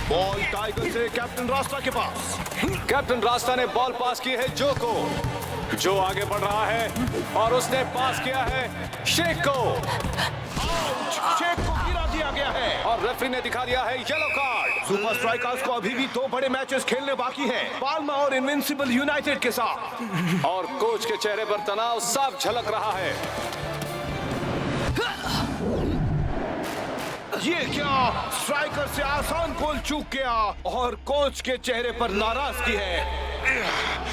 Ball tiger से captain रास्ता के पास। कैप्टन रास्ता ने बॉल पास की है जो को। जो आगे बढ़ रहा है और उसने पास किया है शेख को। शेख को गिरा दिया गया है और रेफरी ने दिखा दिया है येलो कार्ड। सुपर स्ट्राइकर्स को अभी भी 2 बड़े मैचेस खेलने बाकी हैं, पाल्मा और इनविंसिबल यूनाइटेड के साथ। और कोच के चेहरे पर तनाव साफ झलक रहा है। ये क्या, स्ट्राइकर से आसान गोल चूक गया और कोच के चेहरे पर नाराजगी है।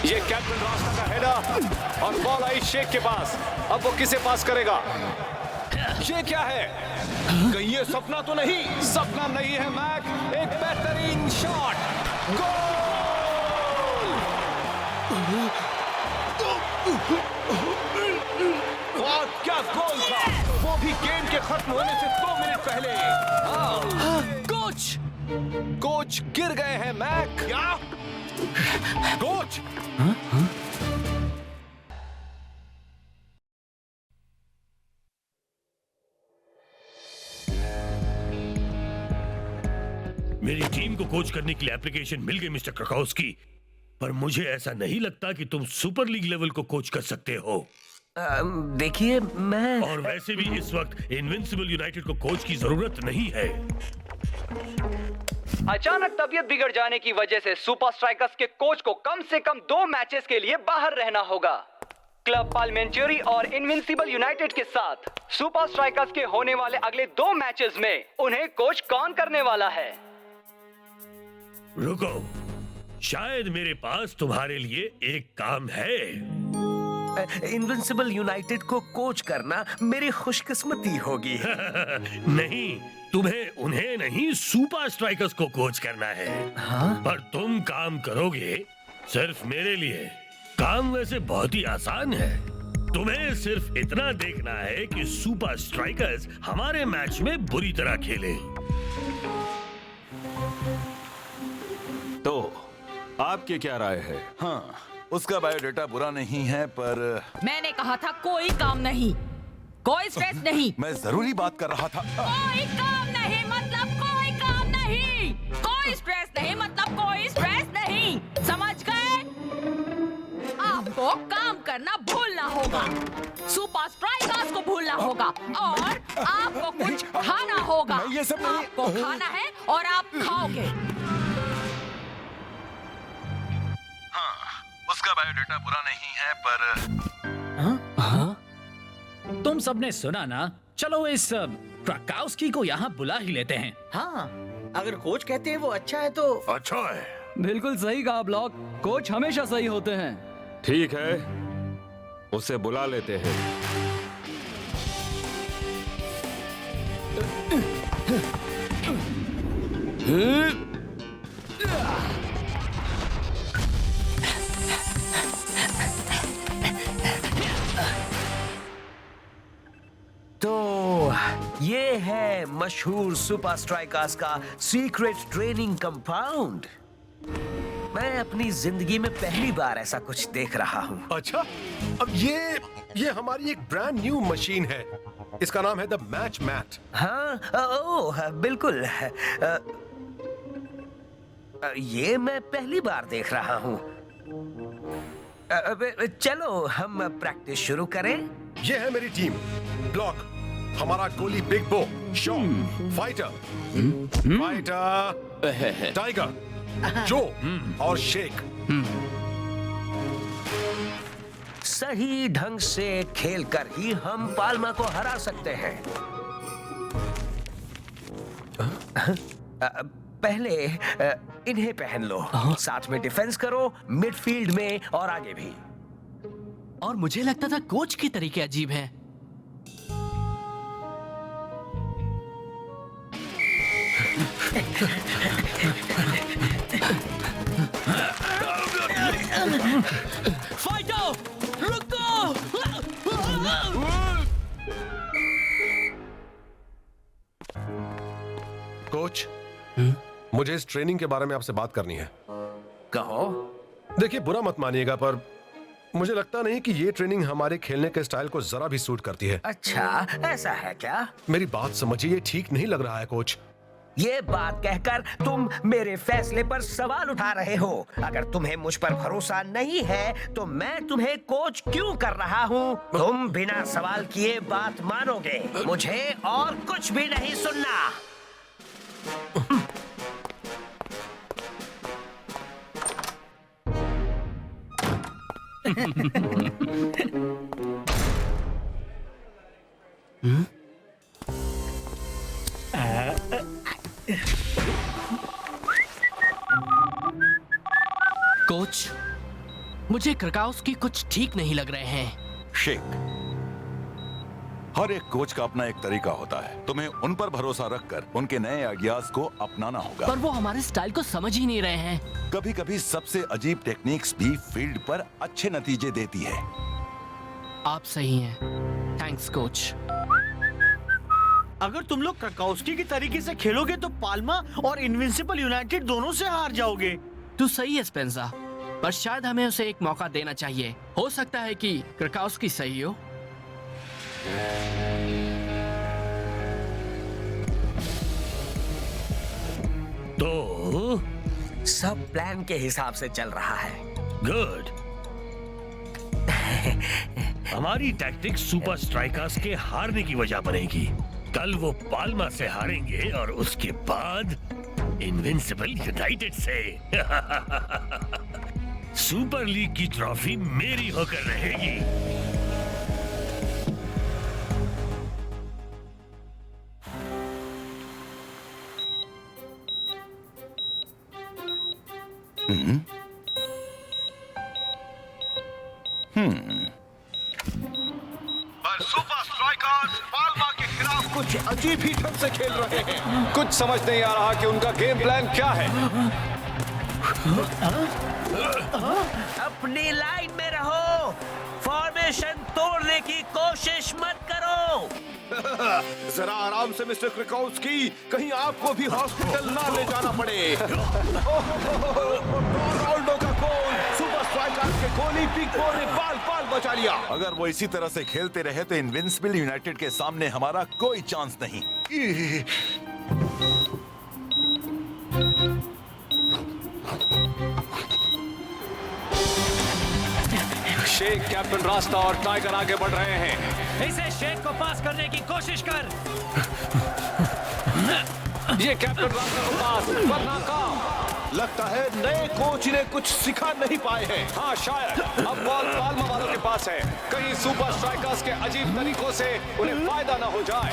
ये कैप्टन रास्ता का हेडर और बॉल आई शेख के पास। अब वो किसे पास करेगा? ये क्या है? कहीं ये सपना तो नहीं? सपना नहीं है मैक, एक बेहतरीन शॉट। गोल! वाह क्या गोल था, वो भी गेम के खत्म होने से 2 मिनट पहले। कोच गिर गए हैं मैक। क्या कोच? मेरी टीम को कोच करने के लिए एप्लीकेशन मिल गई मिस्टर क्रकाउस्की, पर मुझे ऐसा नहीं लगता कि तुम सुपर लीग लेवल को कोच कर सकते हो। देखिए मैं और वैसे भी इस वक्त इनविंसिबल यूनाइटेड को कोच की जरूरत नहीं है। अचानक तबीयत बिगड़ जाने की वजह से सुपर स्ट्राइकर्स के कोच को कम से कम 2 मैचेस के लिए बाहर रहना होगा। क्लब पार्लियामेंट्री और इनविंसिबल यूनाइटेड के साथ सुपर स्ट्राइकर्स के होने वाले अगले 2 मैचेस में उन्हें कोच कौन करने वाला है? रुको, शायद मेरे पास तुम्हारे लिए एक काम है। इनविंसिबल यूनाइटेड को कोच करना मेरी खुशकिस्मती होगी। नहीं, तुम्हें उन्हें नहीं सुपर स्ट्राइकर्स को कोच करना है। हाँ? पर तुम काम करोगे सिर्फ मेरे लिए। काम वैसे बहुत ही आसान है। तुम्हें सिर्फ इतना देखना है कि सुपर स्ट्राइकर्स हमारे मैच में बुरी तरह खेले। तो आपकी क्या राय है? हाँ, उसका बायोडाटा बुरा नहीं है, पर मैंने कहा था कोई काम नहीं, कोई स्ट्रेस नहीं। मैं जरूरी बात कर रहा था। कोई काम नहीं मतलब कोई काम नहीं, कोई स्ट्रेस नहीं मतलब कोई स्ट्रेस नहीं, समझ गए? आपको काम करना भूलना होगा, सुपर स्ट्राइकर्स को भूलना होगा और आपको कुछ खाना होगा। मैं ये सब नहीं। आपको खाना है और आप खाओगे। उसका बायोडाटा बुरा नहीं है, पर तुम सबने सुना ना? चलो इस क्रकाउस्की को यहाँ बुला ही लेते हैं। हाँ, अगर कोच कहते हैं वो अच्छा है तो अच्छा है। बिल्कुल सही कहा ब्लॉक, कोच हमेशा सही होते हैं। ठीक है, उसे बुला लेते हैं। तो ये है मशहूर सुपर स्ट्राइकर्स का सीक्रेट ट्रेनिंग कंपाउंड। मैं अपनी जिंदगी में पहली बार ऐसा कुछ देख रहा हूँ। अच्छा, अब ये हमारी एक ब्रांड न्यू मशीन है। इसका नाम है द मैच मैट। हाँ, ओह बिल्कुल। ये मैं पहली बार देख रहा हूँ। चलो हम प्रैक्टिस शुरू करें। ये है मेरी टीम। ब्लॉक, हमारा गोली बिग बो, शॉट, फाइटर, टाइगर, जो और शेख। सही ढंग से खेलकर ही हम पाल्मा को हरा सकते हैं। पहले इन्हें पहन लो, साथ में डिफेंस करो, मिडफील्ड में और आगे भी। और मुझे लगता था कोच के तरीके अजीब हैं। फाइटो, रुको! कोच, मुझे इस ट्रेनिंग के बारे में आपसे बात करनी है। कहो। देखिए, बुरा मत मानिएगा, पर मुझे लगता नहीं कि ये ट्रेनिंग हमारे खेलने के स्टाइल को जरा भी सूट करती है। अच्छा, ऐसा है क्या? मेरी बात समझिए, ये ठीक नहीं लग रहा है कोच। ये बात कहकर तुम मेरे फैसले पर सवाल उठा रहे हो। अगर तुम्हें मुझ पर भरोसा नहीं है तो मैं तुम्हें कोच क्यों कर रहा हूँ? तुम बिना सवाल किए बात मानोगे। मुझे और कुछ भी नहीं सुनना। कोच, मुझे क्रकाउस्की कुछ ठीक नहीं लग रहे हैं। शेख, हर एक कोच का अपना एक तरीका होता है। तुम्हें उन पर भरोसा रखकर उनके नए आइडियाज को अपनाना होगा। पर वो हमारे स्टाइल को समझ ही नहीं रहे हैं। कभी कभी सबसे अजीब टेक्निक्स भी फील्ड पर अच्छे नतीजे देती है। आप सही हैं। Thanks coach. अगर तुम लोग क्रकाउस्की की तरीके से खेलोगे तो पाल्मा और इनविंसिबल यूनाइटेड दोनों से हार जाओगे। तू सही है स्पेंसर, पर शायद हमें उसे एक मौका देना चाहिए। हो सकता है कि क्रकाउस्की सही हो। तो सब प्लान के हिसाब से चल रहा है। गुड। हमारी टैक्टिक्स सुपर स्ट्राइकर्स के हारने की वजह बनेगी। कल वो पाल्मा से हारेंगे और उसके बाद इनविंसिबल यूनाइटेड से। सुपर लीग की ट्रॉफी मेरी होकर रहेगी। पर सुपर स्ट्राइकर्स पाल्मा के खिलाफ कुछ अजीब ही ढंग से खेल रहे हैं। कुछ समझ नहीं आ रहा कि उनका गेम प्लान क्या है। अपनी लाइन में रहो। फॉर्मेशन तोड़ने की कोशिश मत करो। जरा आराम से मिस्टर क्रिकाउस्की, कहीं आपको भी हॉस्पिटल ना ले जाना पड़े। रोनाल्डो का गोल, सुपर स्ट्राइकर्स के गोली पिको ने बाल बाल बचा लिया। अगर वो इसी तरह से खेलते रहे तो इनविंसिबल यूनाइटेड के सामने हमारा कोई चांस नहीं। शेख, कैप्टन रास्ता और टाइगर आगे बढ़ रहे हैं। इसे शेख को पास करने की कोशिश कर। ये कैप्टन रास्ता को पास पर नाकाम। लगता है नए कोच ने कुछ सिखा नहीं पाए हैं। हाँ शायद। अब बॉल पाल्मा वालों के पास है। कहीं सुपर स्ट्राइकर्स के अजीब तरीकों से उन्हें फायदा ना हो जाए।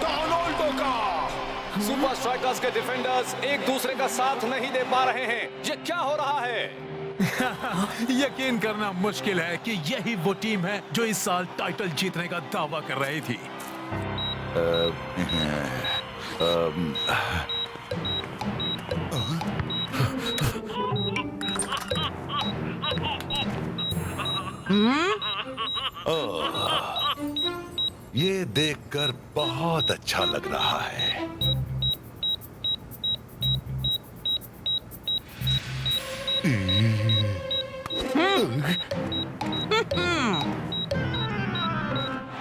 रोनाल्डो का। सुपर स्ट्राइकर्स के डिफेंडर्स एक दूसरे का साथ नहीं दे पा रहे हैं। ये क्या हो रहा है? यकीन करना मुश्किल है कि यही वो टीम है जो इस साल टाइटल जीतने का दावा कर रही थी। ये देखकर बहुत अच्छा लग रहा है।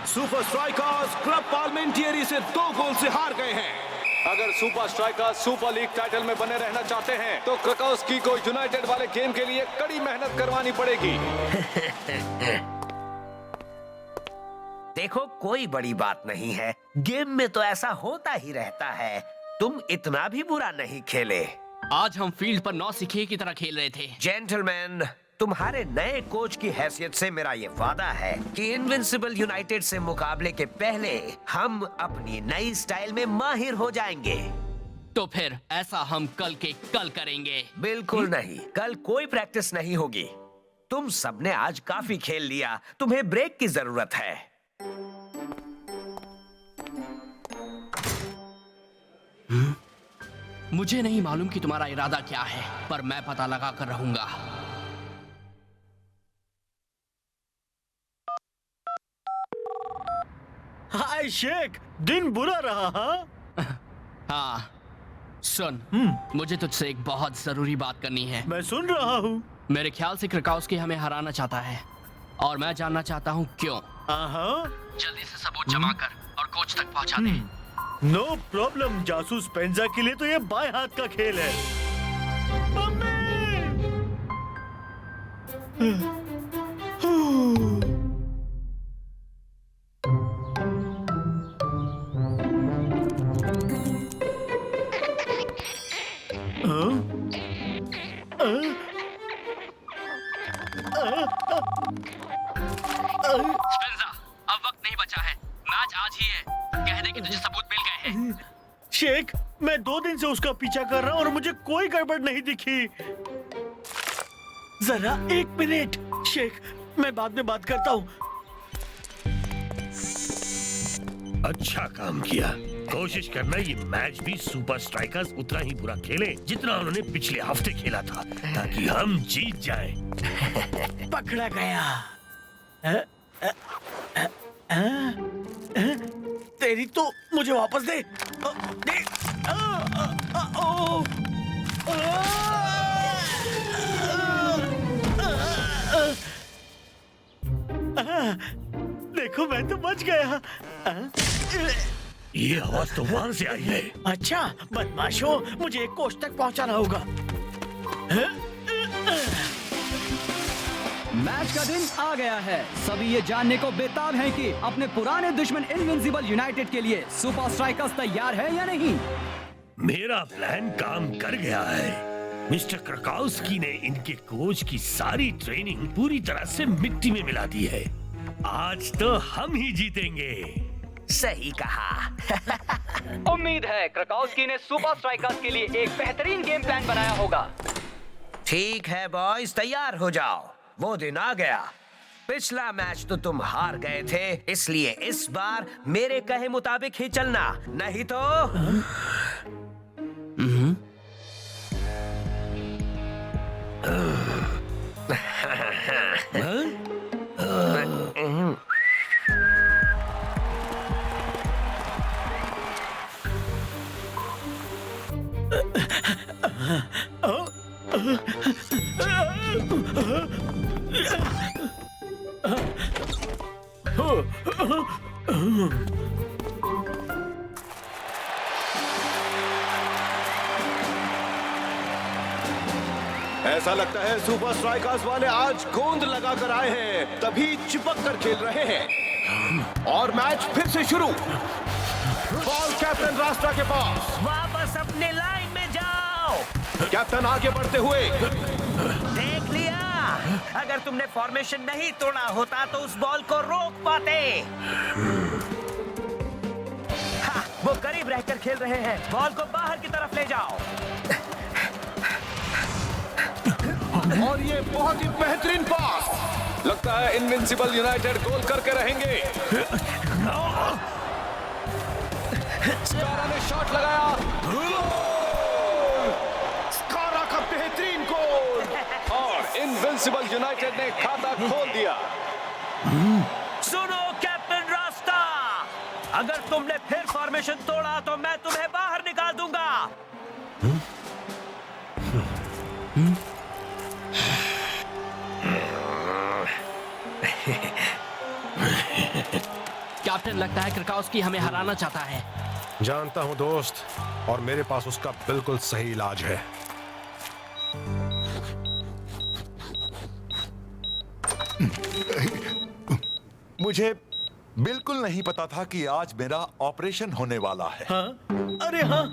सुपर स्ट्राइकर्स क्लब पार्लियामेंटियरी से 2 गोल से हार गए हैं। अगर super strikers super league title में बने रहना चाहते हैं तो क्रकाउस्की को यूनाइटेड वाले गेम के लिए कड़ी मेहनत करवानी पड़ेगी। देखो, कोई बड़ी बात नहीं है। गेम में तो ऐसा होता ही रहता है। तुम इतना भी बुरा नहीं खेले। आज हम फील्ड पर नौसिखिए की तरह खेल रहे थे। जेंटलमैन, तुम्हारे नए कोच की हैसियत से मेरा ये वादा है कि इनविंसिबल यूनाइटेड से मुकाबले के पहले हम अपनी नई स्टाइल में माहिर हो जाएंगे। तो फिर ऐसा हम कल के कल करेंगे। बिल्कुल नहीं, कल कोई प्रैक्टिस नहीं होगी। तुम सबने आज काफी खेल लिया। तुम्हें ब्रेक की जरूरत है। मुझे नहीं मालूम कि तुम्हारा इरादा क्या है, पर मैं पता लगा कर रहूंगा। हाय शेख, दिन बुरा रहा। हाँ सुन, मुझे तुझसे एक बहुत जरूरी बात करनी है। मैं सुन रहा हूँ। मेरे ख्याल से क्रकाउस्की हमें हराना चाहता है और मैं जानना चाहता हूँ क्यों। जल्दी से सबूत जमा कर और कोच तक पहुँचा दे। नो प्रॉब्लम जासूस पेंजा के लिए तो ये बाएं हाथ का खेल है। स्पेंजा, अब वक्त नहीं बचा है। मैच आज ही है। कह दे कि तुझे सबूत मिल गए हैं। शेख, मैं 2 दिन से उसका पीछा कर रहा हूँ और मुझे कोई गड़बड़ नहीं दिखी। जरा 1 मिनट। शेख, मैं बाद में बात करता हूँ। अच्छा काम किया। कोशिश करना ये मैच भी सुपर स्ट्राइकर्स उतना ही बुरा खेले जितना उन्होंने पिछले हफ्ते खेला था, ताकि हम जीत जाएं। पकड़ा गया। तेरी तो मुझे वापस दे। दे। देखो, मैं तो बच गया। ये आवाज तो वहां से आई है। अच्छा बदमाशों, मुझे एक कोच तक पहुंचाना होगा। मैच का दिन आ गया है। सभी ये जानने को बेताब हैं कि अपने पुराने दुश्मन इनविंसिबल यूनाइटेड के लिए सुपर स्ट्राइकर्स तैयार है या नहीं। मेरा प्लान काम कर गया है। मिस्टर क्रकाउस्की ने इनके कोच की सारी ट्रेनिंग पूरी तरह से मिट्टी में मिला दी है। आज तो हम ही जीतेंगे। सही कहा। उम्मीद है क्रकाउस्की ने सुपर स्ट्राइकर्स के लिए एक बेहतरीन गेम प्लान बनाया होगा। ठीक है बॉयज, तैयार हो जाओ। वो दिन आ गया। पिछला मैच तो तुम हार गए थे, इसलिए इस बार मेरे कहे मुताबिक ही चलना, नहीं तो ऐसा लगता है सुपर स्ट्राइकर्स वाले आज गोंद लगाकर आए हैं, तभी चिपक कर खेल रहे हैं। और मैच फिर से शुरू। बॉल कैप्टन रास्ता के पास। वापस अपने लाइन में जाओ। कैप्टन आगे बढ़ते हुए। देख लिया, अगर तुमने फॉर्मेशन नहीं तोड़ा होता तो उस बॉल को रोक पाते। हाँ, वो करीब रहकर खेल रहे हैं। बॉल को बाहर की तरफ ले जाओ। और ये बहुत ही बेहतरीन पास। लगता है इनविंसिबल यूनाइटेड गोल करके रहेंगे। स्कारा ने शॉट लगाया। स्कारा का बेहतरीन गोल। और इनविंसिबल यूनाइटेड ने खाता खोल दिया। सुनो कैप्टन रास्ता, अगर तुमने फिर फॉर्मेशन तोड़ा तो मैं तुम्हें बाहर निकाल दूंगा। कैप्टन, लगता है क्रकाउस्की हमें हराना चाहता है। जानता हूं दोस्त, और मेरे पास उसका बिल्कुल सही इलाज है। मुझे बिल्कुल नहीं पता था कि आज मेरा ऑपरेशन होने वाला है। हाँ? अरे हाँ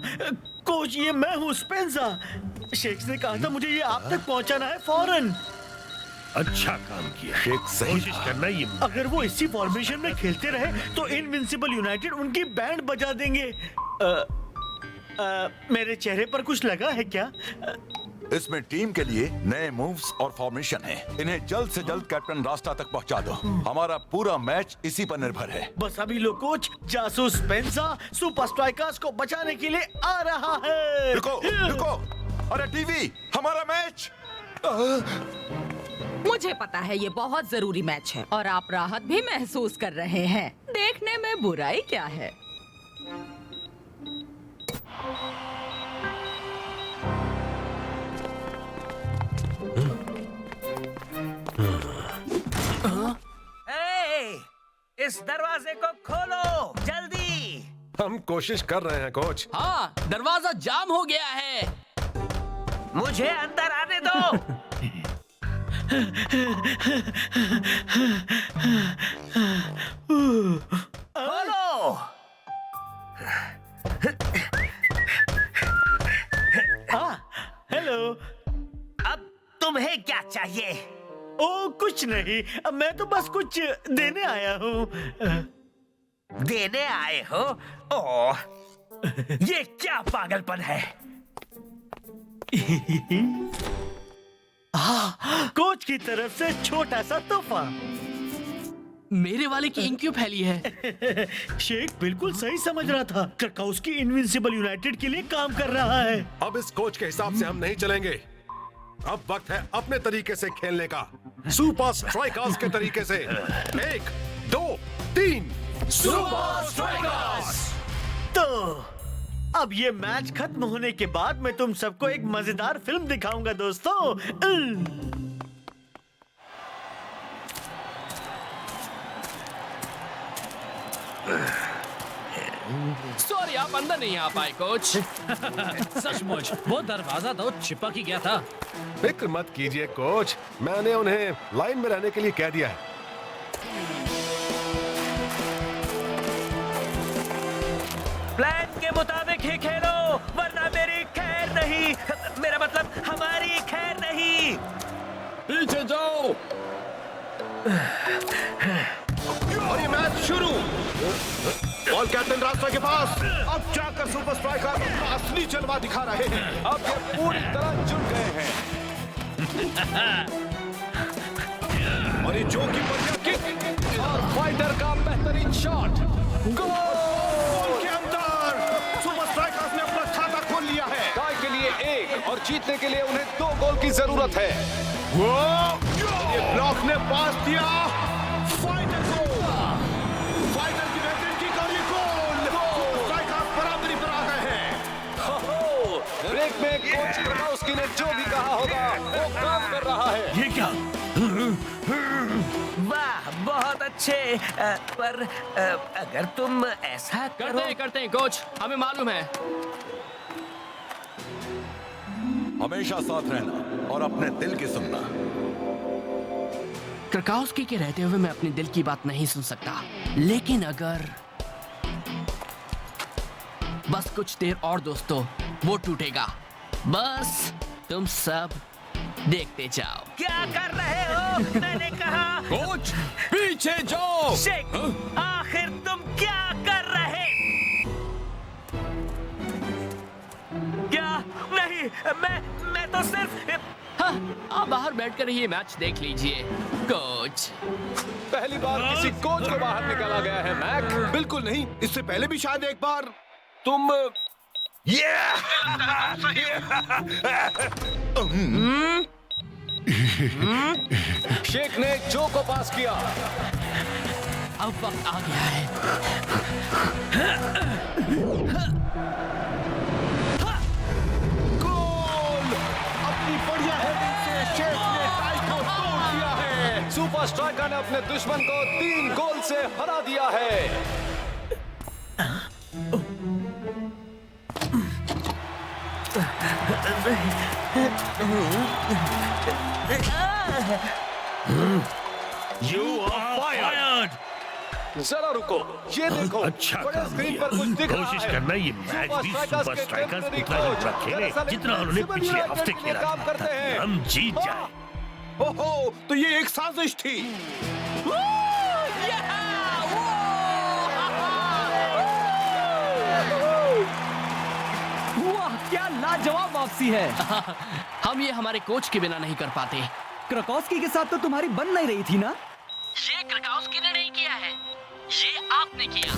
कोच, ये मैं हूँ स्पेंजा। शेख ने कहा था मुझे ये आप तक पहुँचाना है फौरन। अच्छा काम किया। शेख सही कोशिश करना ये। अगर वो इसी फॉर्मेशन में खेलते रहे तो इनविंसिबल यूनाइटेड उनकी बैंड बजा देंगे। मेरे चेहरे पर कुछ लगा है क्या? इसमें टीम के लिए नए मूव्स और फॉर्मेशन हैं। इन्हें जल्द से जल्द कैप्टन रास्ता तक पहुंचा दो। हमारा पूरा मैच इसी पर निर्भर है। बस अभी लो कोच, जासूस स्पेंजा सुपर स्ट्राइकर्स को बचाने के लिए आ रहा है। रुको रुको, अरे टीवी, हमारा मैच। मुझे पता है ये बहुत जरूरी मैच है और आप राहत भी महसूस कर रहे हैं। देखने में बुराई क्या है। इस दरवाजे को खोलो जल्दी। हम कोशिश कर रहे हैं कोच। हाँ, दरवाजा जाम हो गया है। मुझे अंदर आने दो। खोलो। हेलो। अब तुम्हें क्या चाहिए? ओ कुछ नहीं, अब मैं तो बस कुछ देने आया हूँ। देने आए हो? ओह, ये क्या पागलपन है? कोच की तरफ से छोटा सा तोहफा। मेरे वाले की इंक क्यों फैली है? शेख बिल्कुल सही समझ रहा था। क्रकाउस्की इनविंसिबल यूनाइटेड के लिए काम कर रहा है। अब इस कोच के हिसाब से हम नहीं चलेंगे। अब वक्त है अपने तरीके से खेलने का, सुपर स्ट्राइकर्स के तरीके से। 1, 2, 3 सुपर स्ट्राइकर्स। तो अब ये मैच खत्म होने के बाद मैं तुम सबको एक मजेदार फिल्म दिखाऊंगा दोस्तों। सॉरी, आप अंदर नहीं आ पाए कोच। सचमुच वो दरवाजा तो चिपक ही गया था। फिक्र मत कीजिए कोच, मैंने उन्हें लाइन में रहने के लिए कह दिया है। प्लान के मुताबिक ही खेलो, वरना मेरी खैर नहीं। मेरा मतलब हमारी खैर नहीं। पीछे जाओ। और ये मैच शुरू। बॉल कैप्टन रास्ता के पास। अब जाकर सुपर स्ट्राइकर असली जलवा दिखा रहे हैं। अब ये पूरी तरह जुट गए हैं। और ये जो की बढ़िया किक और फाइटर का बेहतरीन शॉट। गोल के अंदर। सुपर स्ट्राइकर्स ने अपना खाता खोल लिया है। टाई के लिए 1 और जीतने के लिए उन्हें 2 गोल की जरूरत है। ये ब्लॉक ने पास दिया फाइटर को। फाइटर की बेहतरीन किक और ये गोल। सुपर स्ट्राइकर्स बराबरी पर आ गए हैं। ब्रेक में कोच क्रकाउस्की ने जो भी कहा होगा वो काम कर रहा है। ये क्या? वाह, बहुत अच्छे। पर अगर तुम ऐसा करते हैं कोच, हमें मालूम है। हमेशा साथ रहना और अपने दिल की सुनना। क्रकाउस्की के रहते हुए मैं अपने दिल की बात नहीं सुन सकता, लेकिन अगर बस कुछ देर और दोस्तों, वो टूटेगा। बस तुम सब देखते जाओ। क्या कर रहे हो? मैंने कहा कोच पीछे जाओ। शेख, आखिर तुम क्या कर रहे? क्या नहीं, मैं तो सिर्फ। हाँ, आप बाहर बैठकर ये मैच देख लीजिए कोच। पहली बार किसी कोच को बाहर निकाला गया है मैक। बिल्कुल नहीं, इससे पहले भी शायद एक बार तुम शेख ने जो को पास किया। अब वक्त आ गया है। गोल। अपनी बढ़िया हेडिंग से शेख ने टाई को तोड़ दिया है। सुपर स्ट्राइकर ने अपने दुश्मन को 3 गोल से हरा दिया है। You are fired. जरा रुको, ये देखो। अच्छा बड़े काम स्क्रीन किया। पर कुछ दिख रहा कोशिश है। करना ये मैच भी सुपर स्ट्राइकर्स उतना ही अच्छा खेले जितना उन्होंने पिछले हफ्ते खेला काम करते था। हैं। हम जीत जाए। ओहो, तो ये एक साजिश थी। वाह, क्या लाजवाब वापसी है। हम ये हमारे कोच के बिना नहीं कर पाते। क्रकाउस्की के साथ तो तुम्हारी बन नहीं रही थी ना? ये क्रकाउस्की ने नहीं किया है, ये आपने किया।